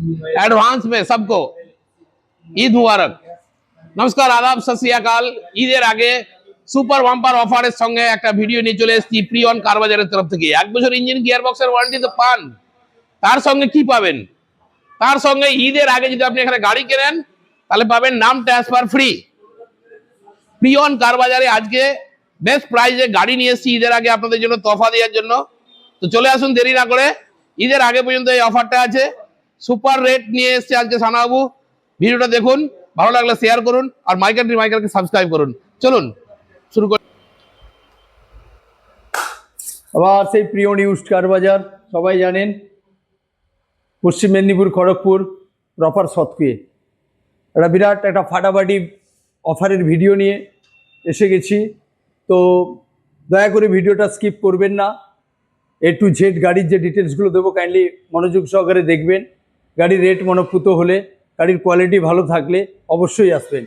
Advance में सबको ईद मुबारक। नमस्कार, आदाब, सत श्री अकाल। ঈদের আগে সুপার বাম্পার অফারের সঙ্গে একটা ভিডিও নিয়ে চলে এসেছি প্রিয়ন কার বাজারের তরফ থেকে। 1 বছর ইঞ্জিন গিয়ার বক্সের ওয়ারেন্টি তো পান, তার সঙ্গে কি পাবেন? তার সঙ্গে ঈদের আগে যদি আপনি এখানে গাড়ি কেনেন তাহলে পাবেন নাম ট্রান্সফার ফ্রি। প্রিয়ন কার বাজারে আজকে বেস্ট প্রাইসে গাড়ি নিয়ে এসেছি ঈদের আগে আপনাদের জন্য তোফা দেওয়ার জন্য। তো চলে আসুন দেরি না করে, ঈদের আগে পর্যন্ত এই অফারটা আছে। সুপার রেট নিয়ে এসেছে আজকে সানাবাবু। ভিডিওটা দেখুন, ভালো লাগলে শেয়ার করুন আর মাইকেলকে সাবস্ক্রাইব করুন। চলুন শুরু করি। আবার সেই প্রিয় নিউজ কার বাজার, সবাই জানেন পশ্চিম মেদিনীপুর খড়গপুর প্রপার সৎকুয়ে একটা বিরাট একটা ফাটাফাটি অফারের ভিডিও নিয়ে এসে গেছি। তো দয়া করে ভিডিওটা স্কিপ করবেন না। A to Z গাড়ির যে ডিটেলসগুলো দেবো কাইন্ডলি মনোযোগ সহকারে দেখবেন। গাড়ির রেট মনঃপূত হলে, গাড়ির কোয়ালিটি ভালো থাকলে অবশ্যই আসবেন।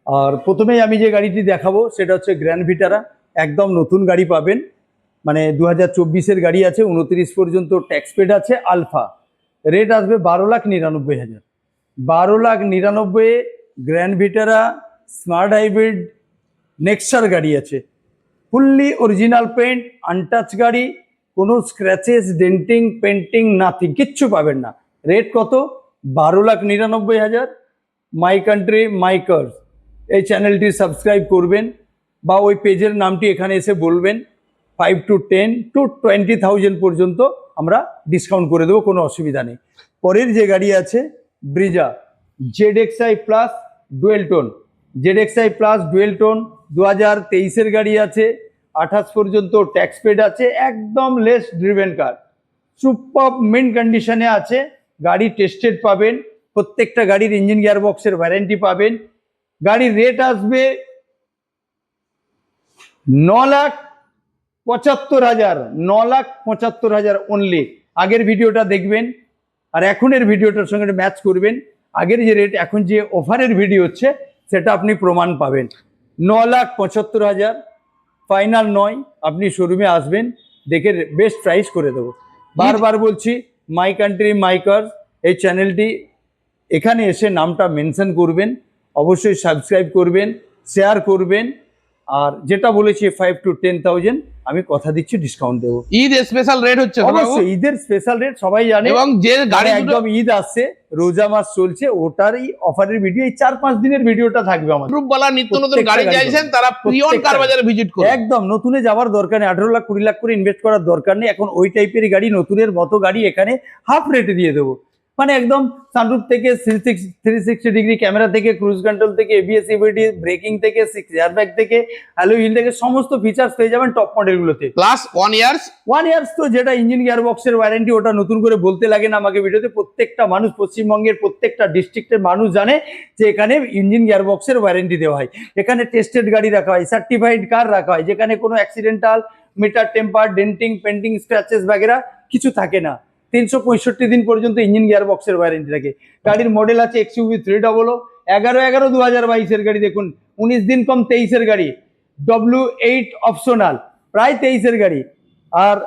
আর প্রথমেই আমি যে গাড়িটি দেখাবো সেটা হচ্ছে গ্র্যান্ড ভিটারা। একদম নতুন গাড়ি পাবেন, মানে 2024-এর গাড়ি আছে, 29 পর্যন্ত ট্যাক্স পেড আছে। আলফা রেট আসবে 12,99,000। 12,99,000 গ্র্যান্ড ভিটারা স্মার্ট হাইব্রিড নেক্সার গাড়ি আছে। ফুললি অরিজিনাল পেন্ট, আনটাচ গাড়ি, কোনো স্ক্র্যাচেস, ডেন্টিং, পেন্টিং নাথিং, কিচ্ছু পাবেন না। রেট কত? 12,99,000। মাই কান্ট্রি মাই কার্স এই চ্যানেলটি সাবস্ক্রাইব করবেন বা ওই পেজের নামটি এখানে এসে বলবেন। 5 to 10 to 20,000 পর্যন্ত আমরা ডিসকাউন্ট করে দেবো, কোনো অসুবিধা নেই। পরের যে গাড়ি আছে Brezza ZXi plus dual tone. ZXi plus dual tone 2023-এর গাড়ি আছে, 28 পর্যন্ত ট্যাক্স পেড আছে। একদম less driven car, super mint কন্ডিশনে আছে। গাড়ি টেস্টেড পাবেন, প্রত্যেকটা গাড়ির ইঞ্জিন গিয়ার বক্সের ওয়ারেন্টি পাবেন। গাড়ির রেট আসবে 9,75,000, 9,75,000 অনলি। আগের ভিডিওটা দেখবেন আর এখনের ভিডিওটার সঙ্গে ম্যাচ করবেন। আগের যে রেট, এখন যে অফারের ভিডিও হচ্ছে সেটা আপনি প্রমাণ পাবেন। 9,75,000 ফাইনাল নয়, আপনি শোরুমে আসবেন, দেখে বেস্ট প্রাইস করে দেবো। বারবার বলছি, মাই কান্ট্রি মাই কার্স এই চ্যানেলটি এখানে এসে নামটা মেনশন করবেন, অবশ্যই সাবস্ক্রাইব করবেন, শেয়ার করবেন। আর যেটা বলেছি 5 to 10,000 আমি কথা দিচ্ছি ডিসকাউন্ট দেবো। ঈদ স্পেশাল রেট হচ্ছে, অবশ্যই ঈদের স্পেশাল রেট সবাই জানে। এবং যে গাড়ি একদম ঈদ আসছে, রোজা মাস চলছে, ওটারই অফারের ভিডিও, এই 4-5 দিনের ভিডিওটা থাকবে আমাদের। গ্রুপওয়ালা নিত্য নতুন গাড়ি চাইছেন তারা প্রিয়ন কার বাজারে ভিজিট করুন। একদম নতুনে যাওয়ার দরকার নেই, 18 লাখ 20 লাখ করে ইনভেস্ট করার দরকার নেই। এখন ওই টাইপের গাড়ি, নতুনের মতো গাড়ি এখানে হাফ রেটে দিয়ে দেবো। মানে একদম সানরুফ থেকে 360 ডিগ্রি ক্যামেরা থেকে, ক্রুজ কন্ট্রোল থেকে, ABS EBD, ব্রেকিং থেকে, 6 এয়ারব্যাগ থেকে, হ্যালো হিল থেকে সমস্ত ফিচার্স পেয়ে যাবেন টপ মডেলগুলোতে। প্লাস 1 ইয়ার্স তো যেটা ইঞ্জিন গিয়ার বক্সের ওয়ারেন্টি, ওটা নতুন করে বলতে লাগে না আমাকে ভিডিওতে। প্রত্যেকটা মানুষ, পশ্চিমবঙ্গের প্রত্যেকটা ডিস্ট্রিক্টের মানুষ জানে যে এখানে ইঞ্জিন গিয়ার বক্সের ওয়ারেন্টি দেওয়া হয়। এখানে টেস্টেড গাড়ি রাখা হয়, সার্টিফাইড কার রাখা হয়, যেখানে কোনো accidental, meter tamper, denting, painting, scratches বাগেরা কিছু থাকে না। 365 দিন পর্যন্ত ইঞ্জিন গিয়ার বক্সের ওয়ারেন্টি থাকে। গাড়ির মডেল আছে XUV 300, 11/11/2022-এর গাড়ি। দেখুন 19 দিন কম 23-এর গাড়ি, W8 অপশনাল, প্রায় 23-এর গাড়ি। আর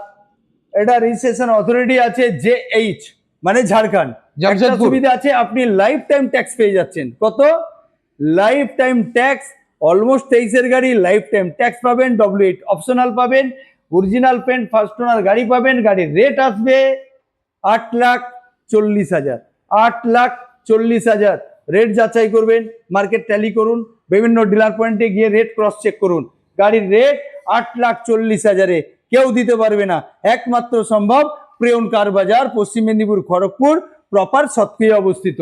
এটা রেজিস্ট্রেশন অথরিটি আছে JH, মানে ঝাড়খণ্ড। একটা সুবিধা আছে, আপনি লাইফ টাইম ট্যাক্স পেয়ে যাচ্ছেন। কত? Life time tax. অলমোস্ট 23-এর গাড়ি, লাইফ টাইম ট্যাক্স পাবেন, W8 অপশনাল পাবেন, অরিজিনাল পেন্ট, ফার্স্ট ওনার গাড়ি পাবেন। গাড়ির রেট আসবে 8,40,000। 8,40,000 রেট যাচাই করবেন, মার্কেট ট্যালি করুন, বিভিন্ন ডিলার পয়েন্টে গিয়ে রেট ক্রস চেক করুন। গাড়ির রেট 8,40,000-এ কেউ দিতে পারবে না, একমাত্র সম্ভব প্রিয়ন কার বাজার, পশ্চিম মেদিনীপুর খড়গপুর প্রপার সৎকুয়ে অবস্থিত।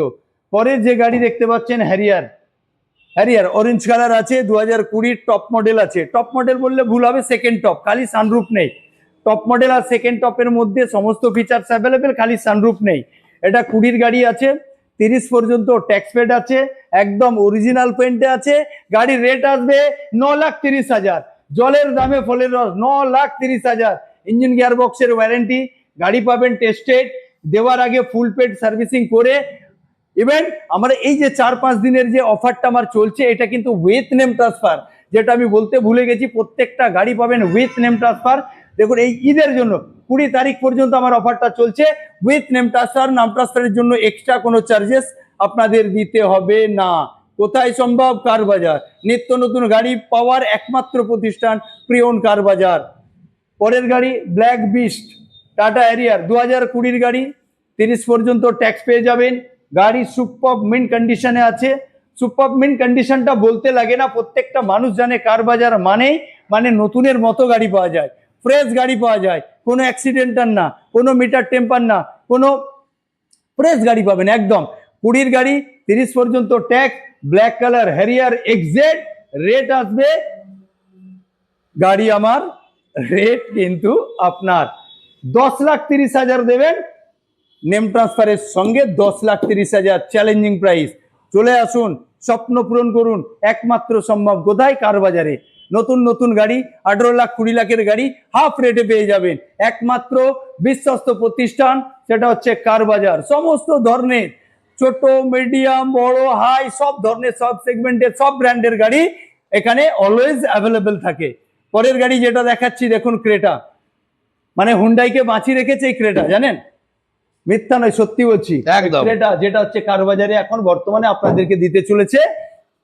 পরের যে গাড়ি দেখতে পাচ্ছেন হ্যারিয়ার অরেঞ্জ কালার আছে, 2020 টপ মডেল আছে। টপ মডেল বললে ভুল হবে, সেকেন্ড টপ, খালি সানরুফ নেই। টপ মডেল আর সেকেন্ড টপের মধ্যে সমস্ত ফিচার্স অ্যাভেলেবেল, খালি সানরুফ নেই। এটা 20-র গাড়ি আছে, 30 পর্যন্ত ট্যাক্স পেড আছে, একদম অরিজিনাল পেন্টে আছে। গাড়ির রেট আসবে 9,30,000। জলের দামে ফলের রস, 9,30,000। ইঞ্জিন গিয়ার বক্সের ওয়ারেন্টি, গাড়ি পাবেন টেস্টেড, দেওয়ার আগে ফুল পেড সার্ভিসিং করে। ইভেন আমার এই যে 4-5 দিনের যে অফারটা আমার চলছে, এটা কিন্তু উইথ নেম ট্রান্সফার, যেটা আমি বলতে ভুলে গেছি। প্রত্যেকটা গাড়ি পাবেন উইথ নেম ট্রান্সফার। দেখুন এই ঈদের জন্য 20 তারিখ পর্যন্ত আমার অফারটা চলছে। উইথ নেম ট্রান্সফার, নাম ট্রান্সফারের জন্য এক্সট্রা কোনো চার্জেস আপনাদের দিতে হবে না। কোথায় সম্ভব? কার বাজার। নিত্য নতুন গাড়ি পাওয়ার একমাত্র প্রতিষ্ঠান প্রিয়ন কার বাজার। পরের গাড়ি ব্ল্যাক বিস্ট টাটা হ্যারিয়ার 2020 গাড়ি, 30 পর্যন্ত ট্যাক্স পেয়ে যাবেন। গাড়ি সুপার মিন্ট কন্ডিশনে আছে। সুপার মিন্ট কন্ডিশনটা বলতে লাগে না, প্রত্যেকটা মানুষ জানে কার বাজার মানে নতুনের মতো গাড়ি পাওয়া যায়, ফ্রেশ গাড়ি পাওয়া যায়, কোনো অ্যাক্সিডেন্টাল না, কোনো মিটার টেম্পার না, কোনো ফ্রেশ গাড়ি পাবেন একদম। 20 গাড়ি, 30 পর্যন্ত tax, black colour Harrier XZ. Rate আসবে গাড়ি আমার, রেট কিন্তু আপনার 10,30,000 দেবেন নেম ট্রান্সফারের সঙ্গে। 10,30,000 চ্যালেঞ্জিং প্রাইস। চলে আসুন, স্বপ্ন পূরণ করুন, একমাত্র সম্ভব কোথায়? কার বাজারে। নতুন নতুন গাড়ি 18 লাখ 20 লাখের গাড়ি হাফ রেটে পেয়ে যাবেন একমাত্র বিশ্বস্ত প্রতিষ্ঠান, সেটা হচ্ছে কার বাজার। সমস্ত ধরনের ছোট মিডিয়াম বড় হাই সব ধরনের সব সেগমেন্টের সব ব্র্যান্ডের গাড়ি এখানে অলওয়েজ অ্যাভেলেবেল থাকে। পরের গাড়ি যেটা দেখাচ্ছি দেখুন, ক্রেটা, মানে হুন্ডাইকে বাঁচিয়ে রেখেছে এই ক্রেটা, জানেন? মিথ্যা নয়, সত্যি বলছি। একদম। ক্রেটা যেটা হচ্ছে কার বাজারে এখন বর্তমানে আপনাদেরকে দিতে চলেছে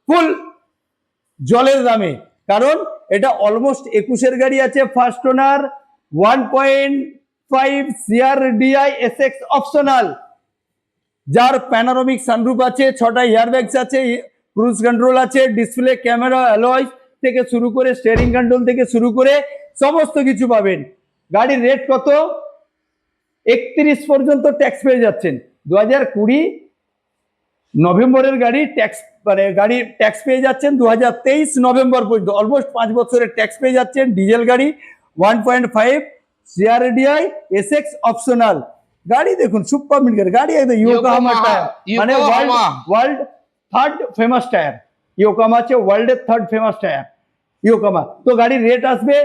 ফুল জলের দামে, কারণ এটা অলমোস্ট 21-এর গাড়ি আছে, first owner, 1.5 CRDI SX optional, যার প্যানোরামিক সানরুফ আছে, 6টা এয়ারব্যাগস আছে, ক্রুজ কন্ট্রোল আছে, ডিসপ্লে, ক্যামেরা, অ্যালয় থেকে শুরু করে স্টিয়ারিং কন্ট্রোল থেকে শুরু করে সমস্ত কিছু পাবেন। গাড়ির রেট কত? 31 পর্যন্ত ট্যাক্স পেয়ে যাচ্ছেন। 2020 নভেম্বরের গাড়ি ট্যাক্স, মানে গাড়ি ট্যাক্স পেয়ে যাচ্ছেন 2023 নভেম্বর পর্যন্ত, অলমোস্ট 5 বছরের ট্যাক্স পেয়ে যাচ্ছেন। ডিজেল গাড়ি, 1.5 CRDI SX অপশনাল গাড়ি। দেখুন সুপার মিন্ট গাড়ি, একদম ইয়োকোহামা টায়ার, মানে world third famous tyre. Yokohama আছে ওয়ার্ল্ডের থার্ড ফেমাস টায়ার ইয়োকোহামা। তো গাড়ির রেট আসবে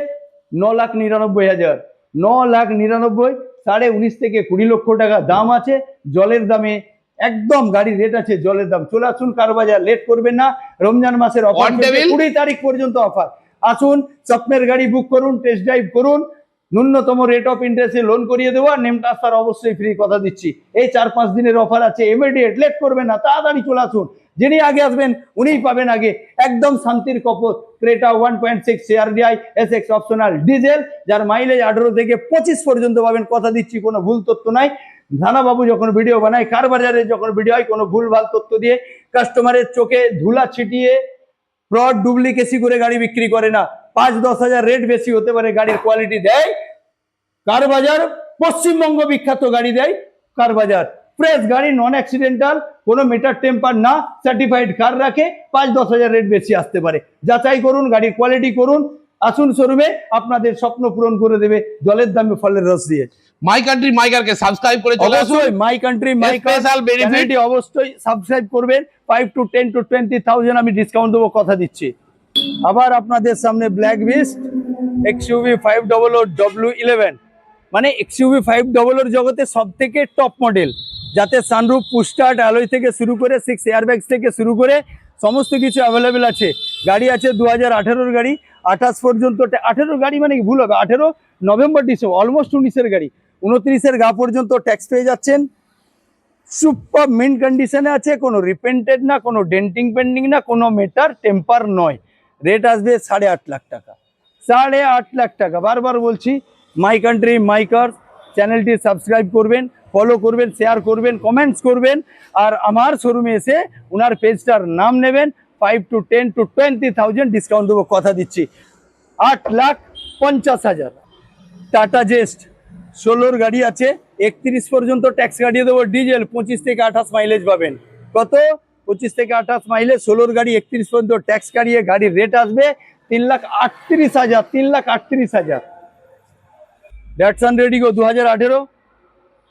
9,99,000। 9,99,000, 19.5 থেকে 20 লক্ষ টাকা দাম আছে। জলের দামে একদম গাড়ির রেট আছে, জলের দাম। চলে আসুন কার বাজার, লেট করবেন না। রমজান মাসের অফার 20 তারিখ পর্যন্ত অফার। আসুন, স্বপ্নের গাড়ি বুক করুন, টেস্ট ড্রাইভ করুন, ন্যূনতম রেট অফ ইন্টারেস্টে লোন করিয়ে দেবো, আর নেম ট্রান্সফার অবশ্যই ফ্রি, কথা দিচ্ছি। এই 4-5 দিনের অফার আছে, ইমিডিয়েট, লেট করবেন না, তাড়াতাড়ি চলে আসুন। যিনি আগে আসবেন উনিই পাবেন আগে। একদম শান্তির কপত Creta 1.6 CRDI SX optional diesel, যার মাইলেজ 18 থেকে 25 পর্যন্ত পাবেন, কথা দিচ্ছি, কোনো ভুল তথ্য নাই। ধানাবাবু যখন ভিডিও বানায়, কার বাজারে যখন ভিডিও হয়, কোনো ভুলভাল তথ্য দিয়ে কাস্টমারের চোখে ধুলা ছিটিয়ে ফ্রড ডুপ্লিকেসি করে গাড়ি বিক্রি করে না। 5-10 হাজার রেট বেশি হতে পারে, গাড়ির কোয়ালিটি দেয় কার বাজার। পশ্চিমবঙ্গ বিখ্যাত গাড়ি দেয় কার বাজার। ফ্রেশ গাড়ি, নন অ্যাক্সিডেন্টাল, কোনো মিটার টেম্পার না, সার্টিফাইড কার রাখে। 5-10 হাজার রেট বেশি আসতে পারে, যাচাই করুন, গাড়ির কোয়ালিটি করুন। আসুন শোরুমে, আপনাদের স্বপ্ন পূরণ করে দেবে জলের দামে ফলের রস দিয়ে। মাই কান্ট্রি মাইকারকে সাবস্ক্রাইব করে চলে আসুন। অবশ্যই my country my car special benefit অবশ্যই সাবস্ক্রাইব করবেন। 5 to 10 to 20,000 আমি ডিসকাউন্ট দেবো, কথা দিচ্ছি। আবার আপনাদের সামনে ব্ল্যাক বিস্ট XUV 500 W11, মানে XUV 500 জগতে সব থেকে টপ মডেল, যাতে সানরুফ, পুশ স্টার্ট, অ্যালয় থেকে শুরু করে 6 এয়ারব্যাগস থেকে শুরু করে সমস্ত কিছু অ্যাভেলেবেল আছে। গাড়ি আছে 2018-এর গাড়ি, 28 পর্যন্ত। 18 গাড়ি মানে কি ভুল হবে, 18 নভেম্বর ডিসেম্বর, অলমোস্ট 19-এর গাড়ি, 29-এর গা পর্যন্ত ট্যাক্স পেয়ে যাচ্ছেন। সুপার মিন্ট কন্ডিশনে আছে, কোনো রিপেন্টেড না, কোনো ডেন্টিং পেন্ডিং না, কোনো মেটার টেম্পার নয়। রেট আসবে 8.5 লাখ টাকা। 8.5 লাখ টাকা। বারবার বলছি, মাই কান্ট্রি মাই কার চ্যানেলটি সাবস্ক্রাইব করবেন, ফলো করবেন, শেয়ার করবেন, কমেন্টস করবেন, আর আমার শোরুমে এসে ওনার পেজটার নাম নেবেন। 5 to 10 to 20,000 ডিসকাউন্ট দেবো, কথা দিচ্ছি। 8,50,000। টাটা জেস্ট 16-র গাড়ি আছে, 31 পর্যন্ত ট্যাক্স কাটিয়ে দেবো। ডিজেল 25 থেকে 28 মাইলেজ পাবেন। কত? 25 থেকে 28 মাইলেজ, 16-র গাড়ি, 31 পর্যন্ত ট্যাক্স কাটিয়ে গাড়ির রেট আসবে 3,38,000। 3,38,000। ড্যাটসান রেডিগো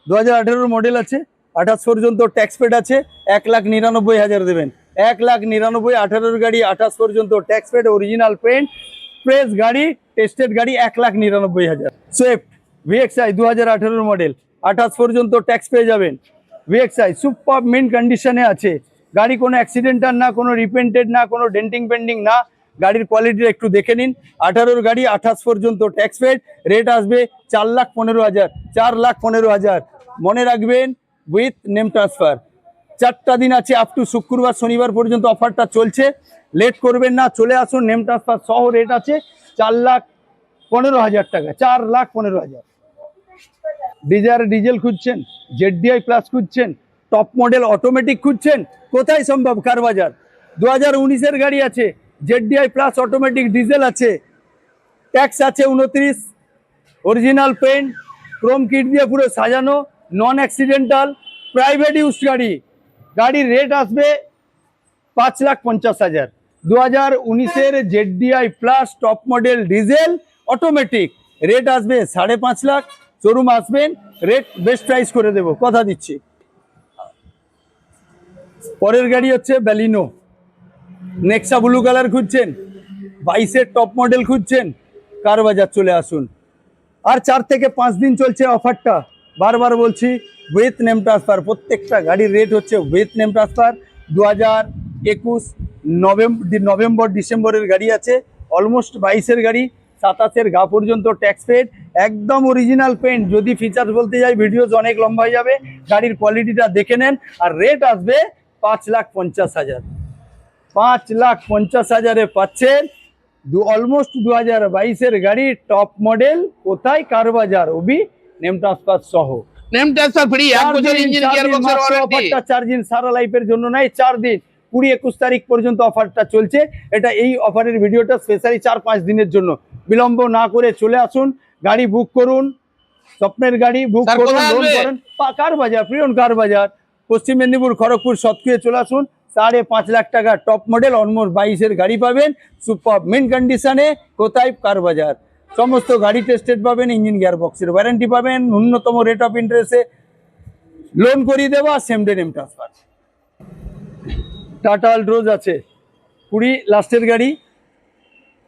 2018 মডেল আছে, 28 পর্যন্ত ট্যাক্স পেড আছে, 1,99,000 দেবেন। 1,99,000। 18-র গাড়ি, 28 পর্যন্ত tax paid, original paint, fresh গাড়ি, টেস্টেড গাড়ি, 1,99,000। সুইফট VXI 2018 মডেল, 28 পর্যন্ত ট্যাক্স পেয়ে যাবেন। VXI সুপার মিন্ট কন্ডিশনে আছে গাড়ি, কোনো অ্যাক্সিডেন্টাল না, কোনো রিপেন্টেড না, কোনো ডেন্টিং পেন্ডিং না, গাড়ির কোয়ালিটিটা একটু দেখে নিন। 18-র গাড়ি 28 পর্যন্ত ট্যাক্স পেড, রেট আসবে 4,15,000, 4,15,000। মনে রাখবেন উইথ নেম ট্রান্সফার। 4টা দিন আছে, আপ টু শুক্রবার শনিবার পর্যন্ত অফারটা চলছে। লেট করবেন না, চলে আসুন। নেম ট্রান্সফার সহ রেট আছে 4,15,000 টাকা, 4,15,000। ডিজেল খুঁজছেন, ZDI প্লাস খুঁজছেন, টপ মডেল অটোমেটিক খুঁজছেন, কোথায় সম্ভব? কার বাজার। 2019-এর গাড়ি আছে, ZDI প্লাস অটোমেটিক ডিজেল আছে, ট্যাক্স আছে 29, অরিজিনাল পেন্ট, ক্রোম কিট দিয়ে পুরো সাজানো, নন অ্যাক্সিডেন্টাল, প্রাইভেট ইউজ গাড়ি। গাড়ির রেট আসবে 5,50,000। 2019-এর ZDI plus top model diesel automatic, rate আসবে 5.5 লাখ। শোরুম আসবেন, রেট বেস্ট প্রাইস করে দেবো, কথা দিচ্ছি। পরের গাড়ি হচ্ছে ব্যালিনো নেক্সা ব্লু কালার খুঁজছেন, 22-এর টপ মডেল খুঁজছেন, কার বাজার চলে আসুন। আর 4 থেকে 5 দিন চলছে অফারটা, বারবার বলছি উইথ নেম ট্রান্সফার। প্রত্যেকটা গাড়ির রেট হচ্ছে উইথ নেম ট্রান্সফার। 2021 নভেম্বর ডিসেম্বরের গাড়ি আছে, অলমোস্ট 22-এর গাড়ি, 27-এর গা পর্যন্ত ট্যাক্স পেড, একদম অরিজিনাল পেন্ট। যদি ফিচার্স বলতে যাই ভিডিওস অনেক লম্বা হয়ে যাবে, গাড়ির কোয়ালিটিটা দেখে নেন। আর রেট আসবে 5,50,000, 5,50,000-এ পাচ্ছেন অলমোস্ট 2022-এর গাড়ি টপ মডেল। কোথায়? কার বাজার, ওবি নেম ট্রান্সফার সহ। নেম ট্রান্সফার ফ্রি, 1 বছর ইঞ্জিন গিয়ারবক্সের ওয়ারেন্টি। অফারটা 4 দিন, সারা লাইফের জন্য নাই, 4 দিন, 20-21 তারিখ পর্যন্ত অফারটা চলছে। এটা এই অফারের ভিডিওটা স্পেশালি 4-5 দিনের জন্য। বিলম্ব না করে চলে আসুন, গাড়ি বুক করুন, স্বপ্নের গাড়ি বুক স্যার, করুন, কোথায় লোন আসবে? করেন। কার বাজার, প্রিয়ন কার বাজার, পশ্চিম মেদিনীপুর খড়গপুর সৎকুয়ে চলে আসুন। 5.5 লাখ টাকা টপ মডেল অলমোস্ট 22-এর গাড়ি পাবেন সুপার মেন কন্ডিশনে। কোথায়? কার বাজার। সমস্ত গাড়ি টেস্টেড পাবেন, ইঞ্জিন গিয়ার বক্সের ওয়ারেন্টি পাবেন, ন্যূনতম রেট অফ ইন্টারেস্টে লোন করিয়ে দেওয়া, same day name transfer. Tata Altroz আছে, 20 লাস্টের গাড়ি,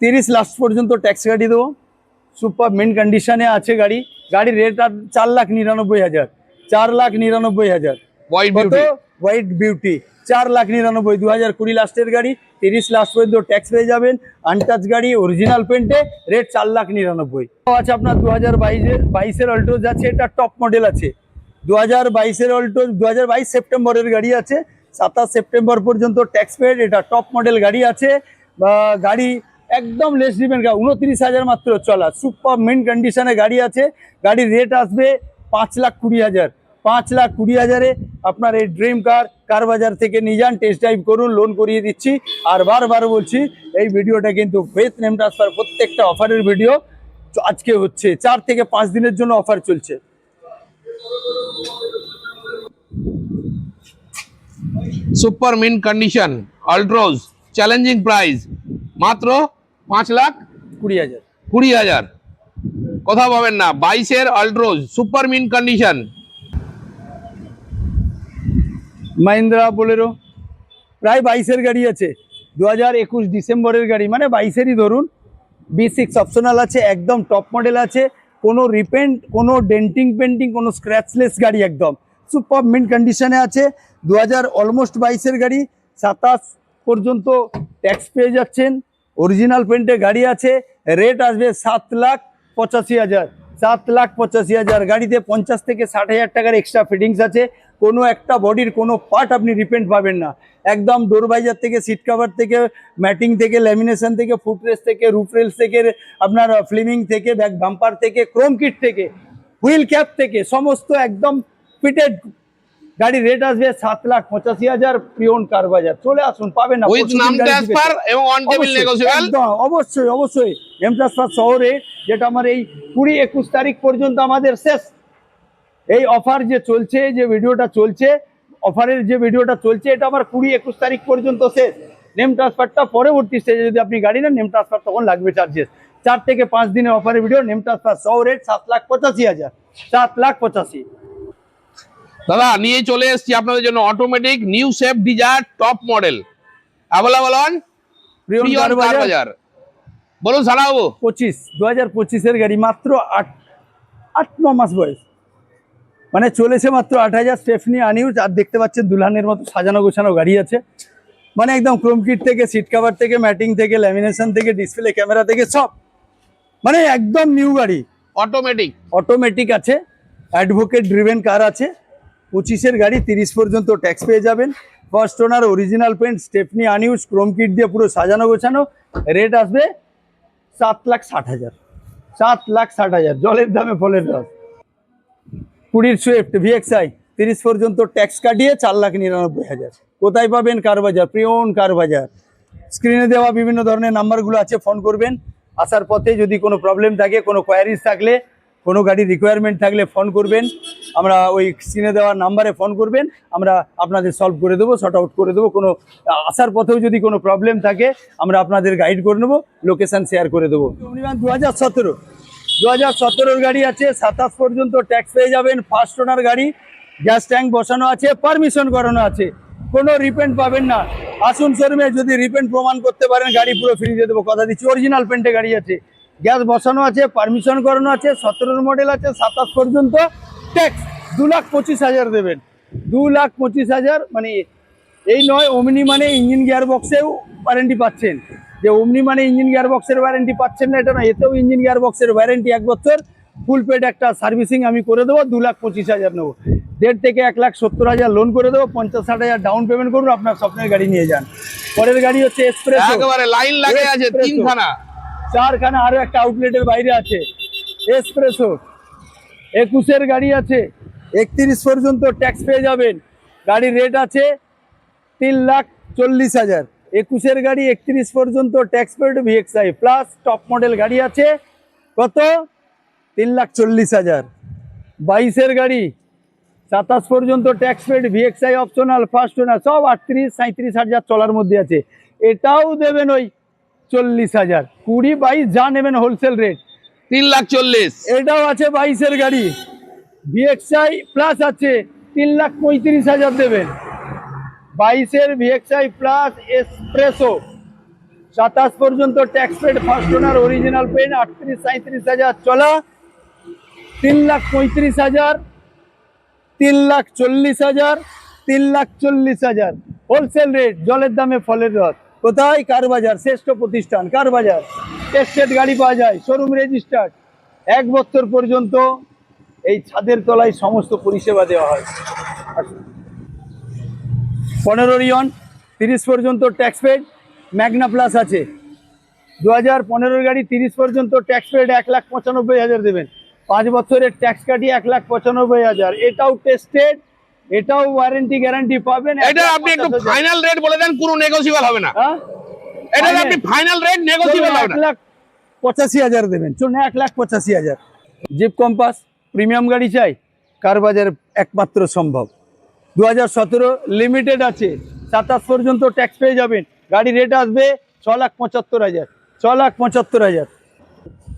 30 লাস্ট পর্যন্ত ট্যাক্স গাড়ি দেবো, সুপার মেন কন্ডিশনে আছে গাড়ি। গাড়ির রেট আর 4,99,000, 4,99,000। হোয়াইট কত? বিউটি। হোয়াইট বিউটি 4,99,000, 2020 লাস্টের গাড়ি, 30 লাস্ট পর্যন্ত ট্যাক্স পেয়ে যাবেন। আনটাচ গাড়ি, অরিজিনাল পেন্টে, রেট 4,99,000 আছে। আপনার 2022-এর অল্টোজ আছে, এটা টপ মডেল আছে। 2022-এর অল্টোজ 2022 সেপ্টেম্বরের গাড়ি আছে, 27 সেপ্টেম্বর পর্যন্ত ট্যাক্স পেড, এটা টপ মডেল গাড়ি আছে। গাড়ি একদম লেস ডিপেন্ড, 29,000 মাত্র চলা, সুপার মেন কন্ডিশনে গাড়ি আছে। গাড়ির রেট আসবে 5,20,000, 5,20,000-এ আপনার এই ড্রিম কার বাজার থেকে নিয়ে যান, টেস্ট ড্রাইভ করুন, লোন করিয়ে দিচ্ছি। আর বারবার বলছি, এই ভিডিওটা কিন্তু উইথ নেম ট্রান্সফার, প্রত্যেকটা অফারের ভিডিও আজকে হচ্ছে। 4 থেকে 5 দিনের জন্য অফার চলছে। Super mint condition Altroz, challenging price মাত্র 5,20,000। কথা পাবেন না। 22-এর Altroz super mint condition. Mahindra Bolero, প্রায় 22-এর গাড়ি আছে, 2021 ডিসেম্বরের গাড়ি, মানে 22-এরই ধরুন। B6 অপশনাল আছে, একদম টপ মডেল আছে, কোনো রিপেন্ট, কোনো ডেন্টিং পেন্টিং, কোনো স্ক্র্যাচলেস গাড়ি, একদম সুপার মিন কন্ডিশনে আছে। 2000 অলমোস্ট 22-এর গাড়ি, 27 পর্যন্ত ট্যাক্স পেয়ে যাচ্ছেন, অরিজিনাল পেন্টে গাড়ি আছে। রেট আসবে 7,85,000, 7,85,000। গাড়িতে 50 থেকে 60,000 টাকার এক্সট্রা ফিটিংস আছে। কোনো একটা বডির কোনো পার্ট আপনি রিপেন্ট পাবেন না, একদম ডোর বাইজার থেকে, সিট কভার থেকে, ম্যাটিং থেকে, ল্যামিনেশন থেকে, ফুটরেস্ট থেকে, রুফ রেলস থেকে, আপনার ফ্লিমিং থেকে, ব্যাক বাম্পার থেকে, ক্রোম কিট থেকে, হুইল ক্যাপ থেকে, সমস্ত একদম ফিটেড। গাড়ির রেট আসবে 7,85,000। প্রিয়ন কার বাজার চলে আসুন, পাবেন না উইথ নাম ট্রান্সফার এবং অন টেবিল নেগোশিয়েবল। একদম অবশ্যই অবশ্যই নেম ট্রান্সফার শহরে, যেটা আমার এই 20-21 তারিখ পর্যন্ত আমাদের শেষ। এই অফার যে চলছে, যে ভিডিওটা চলছে, অফারের যে ভিডিওটা চলছে, এটা আমার 20-21 তারিখ পর্যন্ত শেষ। নেম ট্রান্সফারটা পরবর্তী স্টেজে যদি আপনি গাড়ি নেন, নেম ট্রান্সফার তখন লাগবে চার্জেস। 4 থেকে 5 দিনের অফারের ভিডিও, নেম ট্রান্সফার সহ রেট 7,85,000, 7,85,000। দাদা নিয়ে চলে এসেছি আপনাদের জন্য automatic new shape Dzire top model, available on প্রিয়ন কার বাজার। বলুন সারাবো। 2025-এর গাড়ি, মাত্র 8-9 মাস বয়স, মানে চলেছে মাত্র 8,000। স্টেফনি আনইউজ, আর দেখতে পাচ্ছেন দুলহানের মতো সাজানো গোছানো গাড়ি আছে। মানে একদম ক্রোম কিট থেকে, সিট কভার থেকে, ম্যাটিং থেকে, ল্যামিনেশন থেকে, ডিসপ্লে ক্যামেরা থেকে সব, মানে একদম নিউ গাড়ি। অটোমেটিক। অটোমেটিক আছে, অ্যাডভোকেট ড্রিভেন কার আছে, 25-এর গাড়ি, 30 পর্যন্ত ট্যাক্স পেয়ে যাবেন। First owner, original paint, stepney unused, chrome kit দিয়ে পুরো সাজানো গোছানো। রেট আসবে 7,60,000, 7,60,000, জলের দামে ফলের রস। 20 সুইফট VXI 30 পর্যন্ত ট্যাক্স কাটিয়ে 4,99,000। কোথায় পাবেন? কার বাজার, প্রিয়ন কার বাজার। স্ক্রিনে দেওয়া বিভিন্ন ধরনের নাম্বারগুলো আছে, ফোন করবেন। আসার পথে যদি কোনো প্রবলেম থাকে, কোনো কোয়ারিজ থাকলে, কোনো গাড়ির রিকোয়ারমেন্ট থাকলে ফোন করবেন। আমরা ওই স্ক্রিনে দেওয়া নাম্বারে ফোন করবেন, আমরা আপনাদের সলভ করে দেবো, শর্ট আউট করে দেবো। কোনো আসার পথেও যদি কোনো প্রবলেম থাকে আমরা আপনাদের গাইড করে নেবো, লোকেশান শেয়ার করে দেবো। 2017 গাড়ি আছে, 27 পর্যন্ত ট্যাক্স পেয়ে যাবেন। ফার্স্ট ওনার গাড়ি, গ্যাস ট্যাঙ্ক বসানো আছে, পারমিশন করানো আছে, কোনো রিপেন্ট পাবেন না। আসুন শোরুমে, যদি রিপেন্ট প্রমাণ করতে পারেন গাড়ি পুরো ফ্রি দিয়ে দেবো, কথা দিচ্ছি। অরিজিনাল পেন্টে গাড়ি আছে, গ্যাস বসানো আছে, পারমিশন করানো আছে, 17 মডেল আছে, 27 পর্যন্ত ট্যাক্স 2,25,000 দেবেন। 2,25,000 মানে এই নয় ওমনি মানে ইঞ্জিন গিয়ার বক্সেও ওয়ারেন্টি পাচ্ছেন, যে ওমনি মানে ইঞ্জিন গিয়ার বক্সের ওয়ারেন্টি পাচ্ছেন না এটা না, এতেও ইঞ্জিন গিয়ার বক্সের ওয়ারেন্টি 1 বছর, ফুল পেড একটা সার্ভিসিং আমি করে দেবো। 2,25,000 নেবো। 1.5 থেকে 1,70,000 লোন করে দেবো, 50-60,000 ডাউন পেমেন্ট করুন, আপনার স্বপ্নের গাড়ি নিয়ে যান। পরের গাড়ি হচ্ছে এক্সপ্রেসো, একেবারে লাইন লাগে আছে, 3খানা 4খানা, আরো একটা আউটলেটের বাইরে আছে। এক্সপ্রেসো 21-এর গাড়ি আছে, 31 পর্যন্ত ট্যাক্স পেয়ে যাবেন। গাড়ির রেট আছে 3,40,000। 21-এর গাড়ি 31 পর্যন্ত tax paid, VXI plus top model গাড়ি আছে, কত? 3,40,000। 22-এর গাড়ি 27 পর্যন্ত tax paid, VXI optional, first owner, সব 38-37,000 চলার মধ্যে আছে। এটাও দেবেন ওই 40,000। 20-22 যা নেবেন হোলসেল রেট 3,40,000। এটাও আছে। 22-এর গাড়ি VXI প্লাস আছে, 3,35,000 দেবেন। 22-এর VXI প্লাস এক্সপ্রেসো 27 পর্যন্ত tax paid, first owner, original paint, 38-37,000 চলা, 3,35,000, 3,40,000, 3,40,000 হোলসেল রেট, জলের দামে ফলের রস। কোথায়? কার বাজার, শ্রেষ্ঠ প্রতিষ্ঠান কার বাজার। টেস্টেড গাড়ি পাওয়া যায়, শোরুম রেজিস্টার্ড, 1 বছর পর্যন্ত এই ছাদের তলায় সমস্ত পরিষেবা দেওয়া হয়। 15 রিয়ন 30 পর্যন্ত ট্যাক্স পেড, ম্যাগনা প্লাস আছে। 2015 গাড়ি 30 পর্যন্ত ট্যাক্স পেড, 1,95,000 দেবেন। 5 বছরের ট্যাক্স কাটিয়ে 1,95,000। এটাও টেস্টেড, এটাও ওয়ারেন্টি গ্যারান্টি পাবেন। এটা আপনি একটু ফাইনাল রেট বলে দেন, কোনো নেগোসিয়েবল হবে না। হ্যাঁ, এটা আপনি ফাইনাল রেট নেগোসিয়েবল হবে না। 1,85,000 দেবেন, চলুন 1,85,000। জিপ কম্পাস প্রিমিয়াম গাড়ি চাই, কার বাজার একমাত্র সম্ভব। 2017 লিমিটেড আছে, 27 পর্যন্ত ট্যাক্স পেয়ে যাবেন। গাড়ি রেট আসবে 6,75,000, 6,75,000।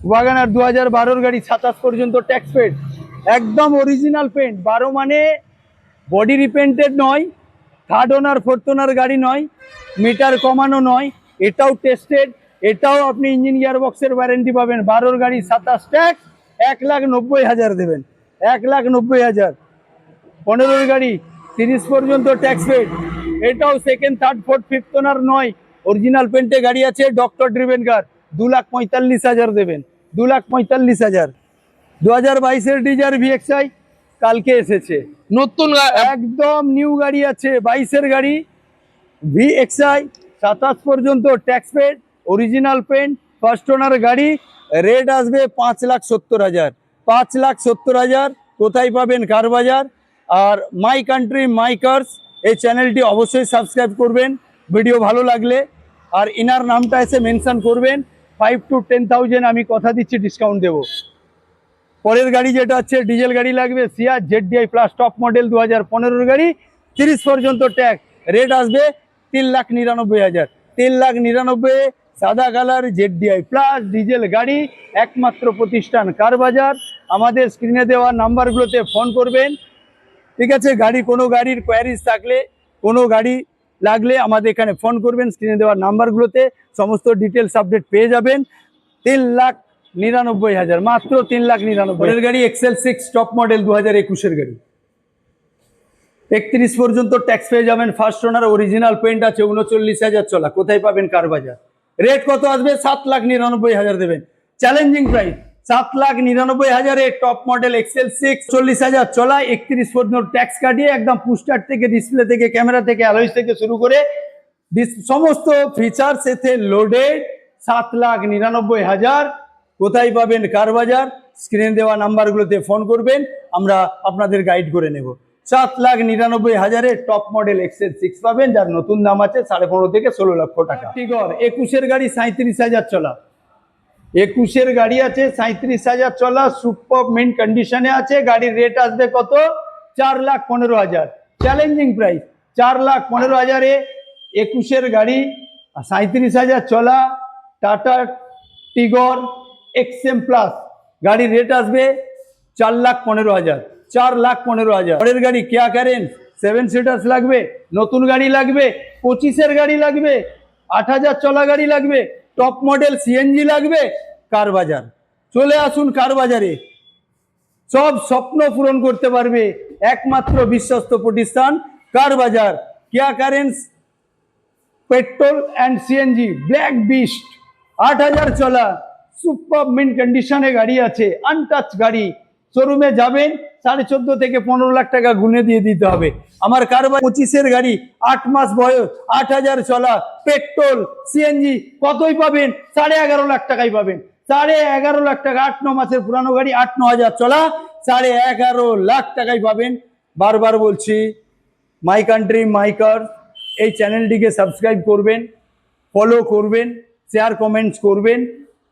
ওয়াগানার 2012 গাড়ি, 27 পর্যন্ত ট্যাক্স পেড, একদম অরিজিনাল পেন্ট। 12 মানে বডি রিপেন্টেড নয়, থার্ড ওনার ফোর্থ ওনার গাড়ি নয়, মিটার কমানো নয়, এটাও টেস্টেড, এটাও আপনি ইঞ্জিন গিয়ার বক্সের ওয়ারেন্টি পাবেন। 12 গাড়ি 27 ট্যাক্স, 1,90,000 দেবেন, 1,90,000। 15 গাড়ি 30 পর্যন্ত ট্যাক্স পেড, এটাও সেকেন্ড থার্ড ফোর্থ ফিফথ ওনার নয়, অরিজিনাল পেন্টে গাড়ি আছে, ডক্টর ড্রিভেন কার, 2,45,000 দেবেন, 2,45,000। 2022-এর ডিজার VXI কালকে এসেছে, নতুন একদম নিউ গাড়ি আছে। 22-এর গাড়ি VXI 27 পর্যন্ত tax paid, original paint, first owner গাড়ি, রেট আসবে 5,70,000, 5,70,000। কোথায় পাবেন? কার বাজার। আর মাই কান্ট্রি মাই কার্স এই চ্যানেলটি অবশ্যই সাবস্ক্রাইব করবেন ভিডিও ভালো লাগলে, আর ইনার নামটা এসে মেনশন করবেন। 5 to 10,000 আমি কথা দিচ্ছি ডিসকাউন্ট দেবো। পরের গাড়ি যেটা হচ্ছে ডিজেল গাড়ি লাগবে, সিয়ার ZDI প্লাস টপ মডেল 2015 গাড়ি, 30 পর্যন্ত ট্যাক্স, রেট আসবে 3,99,000, 3,99,000। সাদা কালার ZDI প্লাস ডিজেল গাড়ি, একমাত্র প্রতিষ্ঠান কার বাজার। আমাদের স্ক্রিনে দেওয়া নাম্বারগুলোতে ফোন করবেন, ঠিক আছে। কোনো গাড়ির কোয়ারিজ থাকলে, কোনো গাড়ি লাগলে আমাদের এখানে ফোন করবেন, স্ক্রিনে দেওয়া নাম্বারগুলোতে সমস্ত ডিটেলস আপডেট পেয়ে যাবেন। 3,99,000, মাত্র 3,99,000। গাড়ি XL6 টপ মডেল 2021-এর গাড়ি, 31 পর্যন্ত ট্যাক্স পেয়ে যাবেন। ফার্স্ট ওনার অরিজিনাল পেন্ট আছে, 39,000 চলা। কোথায় পাবেন? কার বাজার। রেট কত আসবে? 7,99,000 দেবেন। Challenging price 7,99,000 top model XL 6, 40,000 চলা। 31 পর্যন্ত ট্যাক্স কাটিয়ে একদম পুস্টার থেকে, ডিসপ্লে থেকে, ক্যামেরা থেকে, অ্যালয়েস থেকে শুরু করে সমস্ত ফিচার্স এতে লোডেড। 7,99,000 কোথায় পাবেন? কার বাজার। স্ক্রিনে দেওয়া নাম্বারগুলোতে ফোন করবেন, আমরা আপনাদের গাইড করে নেব। 7,99,000 টপ মডেল এক্সেল 6 পাবেন, যার নতুন দাম আছে 15.5 থেকে 16 লক্ষ টাকা। টিগর 21-এর গাড়ি 37,000 চলা। 21-এর গাড়ি আছে 37,000 চলা, সুপার মিন্ট কন্ডিশনে আছে। গাড়ির রেট আসবে কত? 4,15,000। চ্যালেঞ্জিং প্রাইস 4,15,000-এ 21-এর গাড়ি, 37,000 চলা টাটা টিগর এক্সএম প্লাস। গাড়ির রেট আসবে 4,15,000। 4,15,000। পরের গাড়ি কেয়া ক্যারেন্স 7 সিটার্স লাগবে, নতুন গাড়ি লাগবে, 25-এর গাড়ি লাগবে, 8,000 চলা গাড়ি লাগবে, টপ মডেল সিএনজি লাগবে, কার বাজার। চলে আসুন কার বাজারে, সব স্বপ্ন পূরণ করতে পারবে একমাত্র বিশ্বস্ত প্রতিষ্ঠান কার বাজার। Kia Carens petrol and CNG black beast 8,000 চলা, সুপার মিন্ট কন্ডিশনে গাড়ি আছে, আনটাচ গাড়ি। শোরুমে যাবেন 14.5 থেকে 15 লাখ টাকা গুনে দিয়ে দিতে হবে। আমার কারবার 25-এর গাড়ি, 8 মাস বয়স, 8,000 চলা, পেট্রোল সিএনজি, কতই পাবেন? 11.5 লাখ টাকায় পাবেন। 11.5 লাখ টাকা, 8-9 মাসের পুরানো গাড়ি, 8-9 হাজার চলা, 11.5 লাখ টাকায় পাবেন। বারবার বলছি, মাই কান্ট্রি মাই কার এই চ্যানেলটিকে সাবস্ক্রাইব করবেন, ফলো করবেন, শেয়ার কমেন্টস করবেন,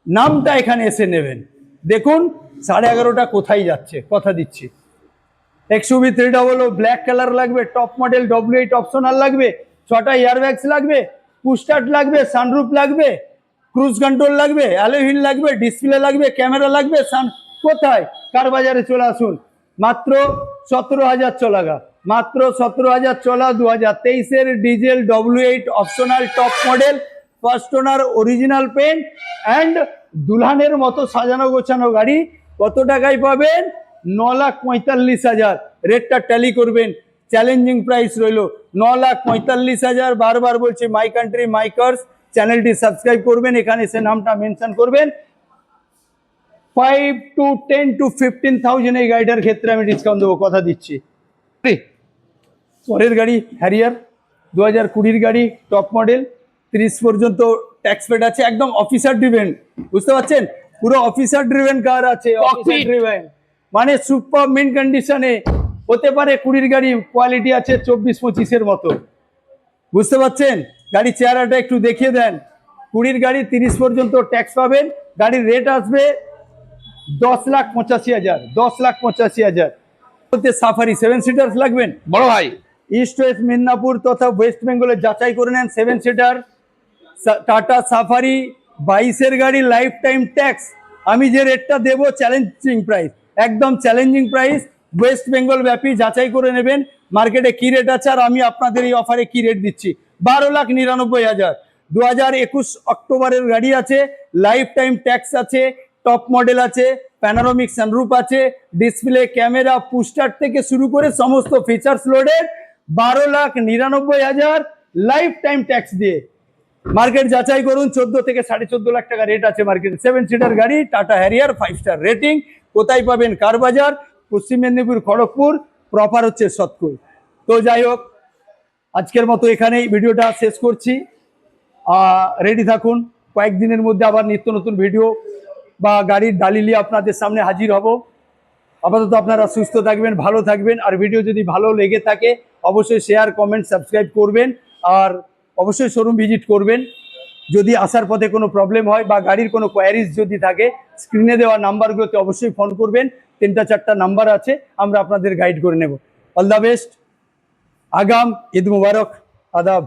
নামটা এখানে এসে নেবেন। দেখুন 11.5টা কোথায় যাচ্ছে, কথা দিচ্ছি। XUV 300 ব্ল্যাক কালার লাগবে, টপ মডেল W8 অপশনাল লাগবে, 6টা এয়ারব্যাগস লাগবে, পুশস্টার্ট লাগবে, সানরুফ লাগবে, ক্রুজ কন্ট্রোল লাগবে, অ্যালয় হুইল লাগবে, ডিসপ্লে লাগবে, ক্যামেরা লাগবে। কোথায়? কার বাজারে চলে আসুন। মাত্র 17,000 চলা গা, মাত্র 17,000 চলা। 2023-এর diesel W8 optional top model, first owner original paint and দুলহানের মতো সাজানো গোছানো গাড়ি। কত টাকায় পাবেন? 9,45,000। রেটটা ট্যালি করবেন, চ্যালেঞ্জিং প্রাইস রইল 9,45,000। বারবার বলছি, মাই কান্ট্রি মাই কার্স চ্যানেলটি সাবস্ক্রাইব করবেন, এখানে এসে নামটা মেনশন করবেন। 5 to 10 to 15,000 এই গাড়িটার ক্ষেত্রে আমি ডিসকাউন্ট দেবো, কথা দিচ্ছি। পরের গাড়ি হ্যারিয়ার 2020-এর গাড়ি, টপ মডেল, 30 পর্যন্ত ট্যাক্স পেড আছে, একদম অফিসার ড্রিভেন, বুঝতে পারছেন? পুরো অফিসার ড্রিভেন কার আছে, অফিসার ড্রিভেন মানে সুপার মিন্ট কন্ডিশনে। হতে পারে 20-এর গাড়ি, কোয়ালিটি আছে 24-25-এর মতো, বুঝতে পারছেন? গাড়ি চেহারাটা একটু দেখিয়ে দেন। 20-এর গাড়ি 30 পর্যন্ত ট্যাক্স পাবেন। গাড়ির রেট আসবে 10,85,000। 10,85,000। সাফারি 7 সিটার্স লাগবেন বড় ভাই। ইস্ট ওয়েস্ট মিদনাপুর তথা ওয়েস্ট বেঙ্গলে যাচাই করে নেন। 7 সিটার টাটা সাফারি 22-এর গাড়ি, লাইফ টাইম ট্যাক্স। আমি যে রেটটা দেবো চ্যালেঞ্জিং প্রাইস, একদম চ্যালেঞ্জিং প্রাইস। ওয়েস্ট বেঙ্গল ব্যাপী যাচাই করে নেবেন মার্কেটে কি রেট আছে, আর আমি আপনাদের এই অফারে কি রেট দিচ্ছি। 12,99,000। 2021 অক্টোবরের গাড়ি আছে, লাইফ টাইম ট্যাক্স আছে, টপ মডেল আছে, প্যানোরামিক সানরুফ আছে, ডিসপ্লে, ক্যামেরা, পুস্টার থেকে শুরু করে সমস্ত features loaded. 12,99,000 life time tax দিয়ে। মার্কেট যাচাই করুন, 14 থেকে 14.5 লাখ টাকা রেট আছে মার্কেটে। 7 সিটার গাড়ি, টাটা হ্যারিয়ার, 5 স্টার রেটিং। কোথায় পাবেন? কার বাজার, পশ্চিম মেদিনীপুর, খড়গপুর, প্রপার হচ্ছে সতকুল। তো যাই হোক, আজকের মতো এখানেই ভিডিওটা শেষ করছি। রেডি থাকুন, কয়েকদিনের মধ্যে আবার নিত্য নতুন ভিডিও বা গাড়ির দালিলি আপনাদের সামনে হাজির হব। আপাতত আপনারা সুস্থ থাকবেন, ভালো থাকবেন। আর ভিডিও যদি ভালো লেগে থাকে অবশ্যই শেয়ার, কমেন্ট, সাবস্ক্রাইব করবেন। আর অবশ্যই শোরুম ভিজিট করবেন। যদি আসার পথে কোনো প্রবলেম হয় বা গাড়ির কোনো কোয়ারিজ যদি থাকে, স্ক্রিনে দেওয়া নাম্বারগুলোতে অবশ্যই ফোন করবেন। 3-4টা নাম্বার আছে, আমরা আপনাদের গাইড করে নেব। All the best. আগাম ঈদ মুবারক, আদাব।